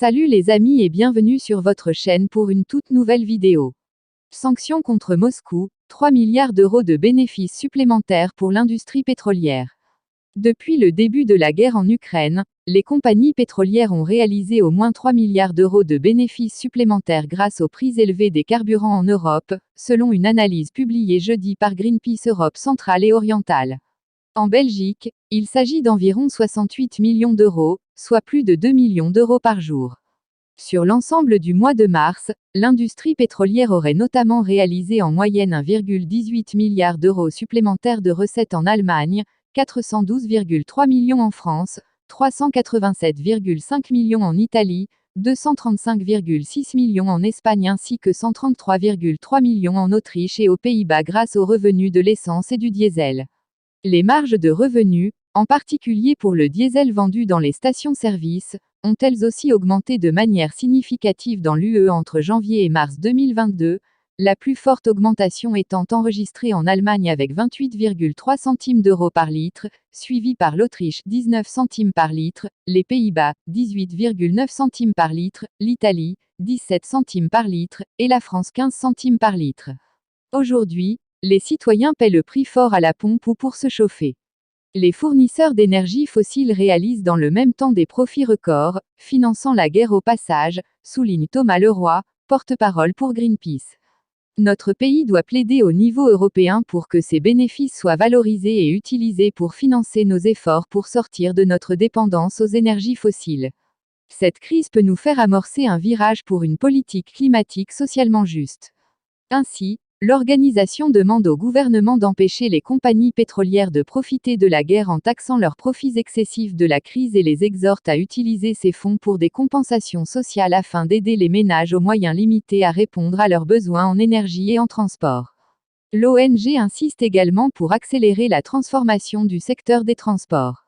Salut les amis et bienvenue sur votre chaîne pour une toute nouvelle vidéo. Sanctions contre Moscou, 3 milliards d'euros de bénéfices supplémentaires pour l'industrie pétrolière. Depuis le début de la guerre en Ukraine, les compagnies pétrolières ont réalisé au moins 3 milliards d'euros de bénéfices supplémentaires grâce aux prix élevés des carburants en Europe, selon une analyse publiée jeudi par Greenpeace Europe centrale et orientale. En Belgique, il s'agit d'environ 68 millions d'euros, soit plus de 2 millions d'euros par jour. Sur l'ensemble du mois de mars, l'industrie pétrolière aurait notamment réalisé en moyenne 1,18 milliard d'euros supplémentaires de recettes en Allemagne, 412,3 millions en France, 387,5 millions en Italie, 235,6 millions en Espagne ainsi que 133,3 millions en Autriche et aux Pays-Bas grâce aux revenus de l'essence et du diesel. Les marges de revenus, en particulier pour le diesel vendu dans les stations-service, ont elles aussi augmenté de manière significative dans l'UE entre janvier et mars 2022, la plus forte augmentation étant enregistrée en Allemagne avec 28,3 centimes d'euros par litre, suivie par l'Autriche 19 centimes par litre, les Pays-Bas 18,9 centimes par litre, l'Italie 17 centimes par litre, et la France 15 centimes par litre. Aujourd'hui, les citoyens paient le prix fort à la pompe ou pour se chauffer. Les fournisseurs d'énergie fossile réalisent dans le même temps des profits records, finançant la guerre au passage, souligne Thomas Leroy, porte-parole pour Greenpeace. Notre pays doit plaider au niveau européen pour que ces bénéfices soient valorisés et utilisés pour financer nos efforts pour sortir de notre dépendance aux énergies fossiles. Cette crise peut nous faire amorcer un virage pour une politique climatique socialement juste. Ainsi, l'organisation demande au gouvernement d'empêcher les compagnies pétrolières de profiter de la guerre en taxant leurs profits excessifs de la crise et les exhorte à utiliser ces fonds pour des compensations sociales afin d'aider les ménages aux moyens limités à répondre à leurs besoins en énergie et en transport. L'ONG insiste également pour accélérer la transformation du secteur des transports.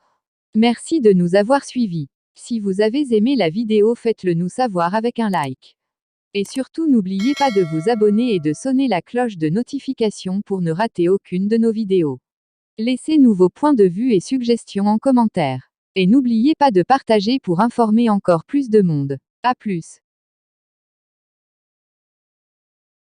Merci de nous avoir suivis. Si vous avez aimé la vidéo, faites-le nous savoir avec un like. Et surtout n'oubliez pas de vous abonner et de sonner la cloche de notification pour ne rater aucune de nos vidéos. Laissez-nous vos points de vue et suggestions en commentaire. Et n'oubliez pas de partager pour informer encore plus de monde. À plus.